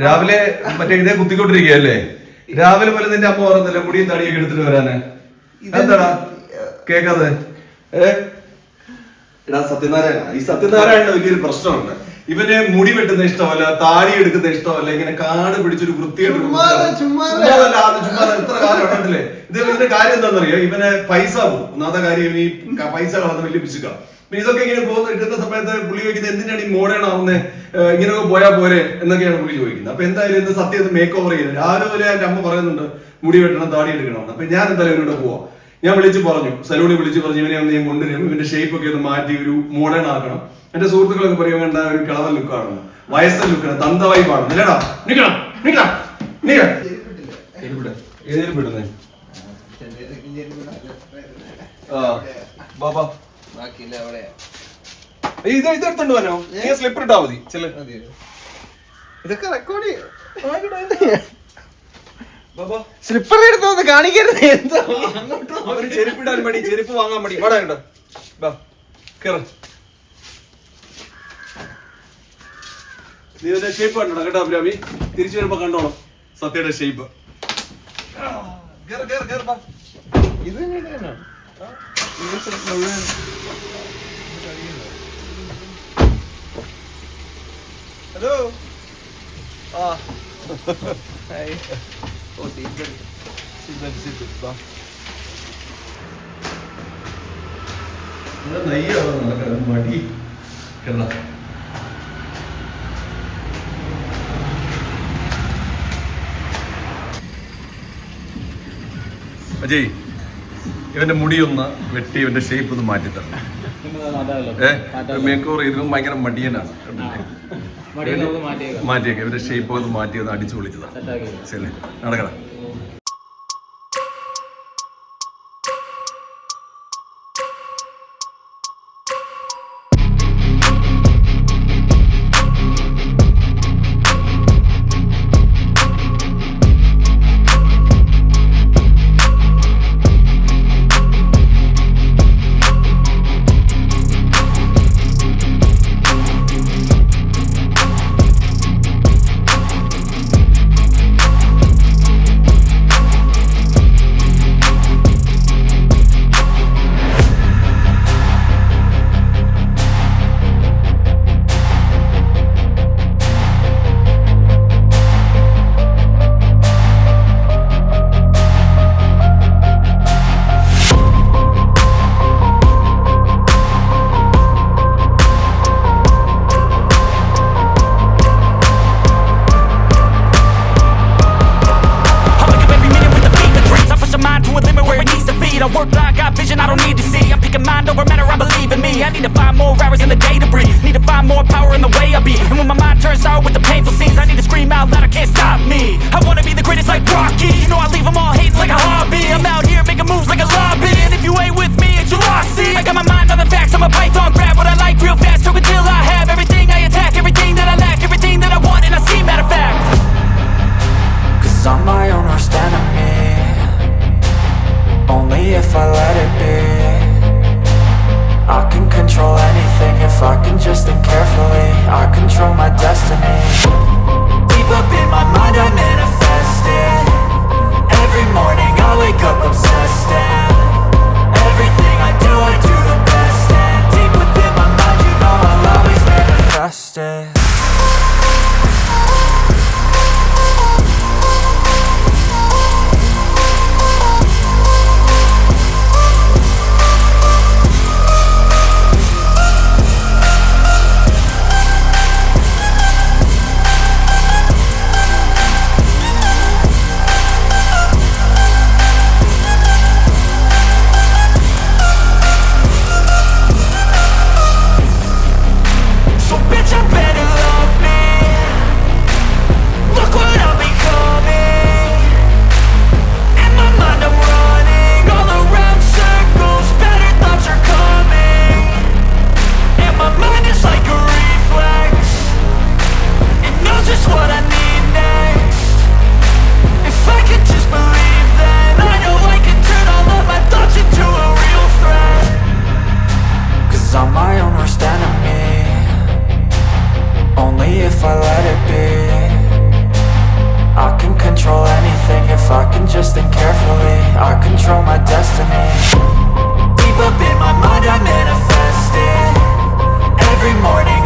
രാവിലെ മറ്റേ ഇതേ കുത്തിക്കൊണ്ടിരിക്കുകയല്ലേ? രാവിലെ പോലെ നിന്റെ അമ്മ പറഞ്ഞില്ല മുടിയും തടിയൊക്കെ എടുത്തിട്ട് വരാന്. എന്താടാ കേക്കാതെ? എടാ സത്യനാരായണ, ഈ സത്യനാരായണ വലിയൊരു പ്രശ്നമുണ്ട്. ഇവന് മുടി വെട്ടുന്ന ഇഷ്ടമല്ല, താടി എടുക്കുന്ന ഇഷ്ടമല്ല, ഇങ്ങനെ കാട് പിടിച്ചൊരു വൃത്തിയായിട്ട് എത്ര കാലം ഉണ്ടല്ലേ. ഇതിന്റെ കാര്യം എന്താണെന്നറിയോ? ഇവന് പൈസ പോകും. ഒന്നാമത്തെ കാര്യം ഇവന് ഈ പൈസ കളന്ന് വലിയ പിശുക്കാം. പിന്നെ ഇതൊക്കെ ഇങ്ങനെ പോകുന്ന കിട്ടുന്ന സമയത്ത് പുള്ളി ചോദിക്കുന്നത് എന്തിനാണ് ഈ മോഡേൺ ആവുന്നത്, ഇങ്ങനെയൊക്കെ പോയാൽ പോരെ എന്നൊക്കെയാണ് പുള്ളി ചോദിക്കുന്നത്. അപ്പൊ എന്തായാലും ഇന്ന് സത്യം മേക്ക് ഓവർ ചെയ്യുന്നത്. രാവിലെ എന്റെ അമ്മ പറയുന്നുണ്ട് മുടി വെട്ടണം, താടി എടുക്കണമെന്ന്. അപ്പൊ ഞാൻ എന്തായാലും ഇവരോട് പോവാം. ഞാൻ വിളിച്ച് പറഞ്ഞു, സലൂണിൽ വിളിച്ച് പറഞ്ഞു ഇവനെ ഒന്ന് ഞാൻ കൊണ്ടുവരും, ഇവന്റെ ഷേപ്പ് ഒക്കെ ഒന്ന് മാറ്റി ഒരു മോഡേൺ ആക്കണം. എന്റെ സുഹൃത്തുക്കളൊക്കെ പറയും വേണ്ട ഒരു കളവൻ ലുക്കാണ്, വയസ്സൻ ലുക്കാണ്, തന്തവായി പാടും. ഇല്ലടാ നിക്കണം നിക്കണം നിക്കണം ഏതിലും വിടുന്നേ. ഇത് എടുത്തോണ്ട് വന്നോ, സ്ലിപ്പർ ഇട്ടാ മതി. ഇതൊക്കെ റെക്കോർഡ് സ്ലിപ്പർ എടുത്തോ കാണിക്കരുത്. എന്താ അവര് ചെരുപ്പിടാൻ മടി, ചെരുപ്പ് വാങ്ങാൻ മടി. വാടാ കേട്ടോ, നീ ഇതിന്റെ ഷേപ്പ് കണ്ടോ കേട്ടോ അഭിരാമി? തിരിച്ചു വരുമ്പോ കണ്ടോളാം സത്യയുടെ ഷേപ്പ്. ഇത് ഹലോ മടി കേരള. അജയ്, ഇവന്റെ മുടിയൊന്ന് വെട്ടി ഇവന്റെ ഷേപ്പ് ഒന്ന് മാറ്റി തരണം. മേക്ക് ഓവർ ചെയ്തതും ഭയങ്കര മടിയനാണ്. മാറ്റിയേക്കാം, ഇവന്റെ ഷേപ്പ് ഒന്ന് മാറ്റി ഒന്ന് അടിച്ചു പൊളിച്ചതാണ്. ശരി, നടക്കണം. I work like I got vision I don't need to see. I'm picking mind over matter, I believe in me. I need to find more hours in the day to breathe. Need to find more power in the way I be. And when my mind turns sour with the painful scenes, I need to scream out loud, I can't stop me. I wanna be the greatest like Rocky. You know I leave them all hating like a hobby. I'm out here making moves like a lobby. And if you ain't with me, it's your loss. See, I got my mind on the facts, I'm a python, grab what I like real fast. Choke until I have everything, I attack everything that I lack, everything that I want and I see, matter of fact. Cause I'm my own worst enemy. Only if I let it be. I can control anything if I can just think carefully. I control my destiny. Deep up in my mind I manifest it. Every morning I wake up obsessed and everything I do the best. And deep within my mind you know I'll always manifest it. So bitch I better love if I let it be. I can control anything if I can just think carefully. I control my destiny. Deep up in my mind I manifest it. Every morning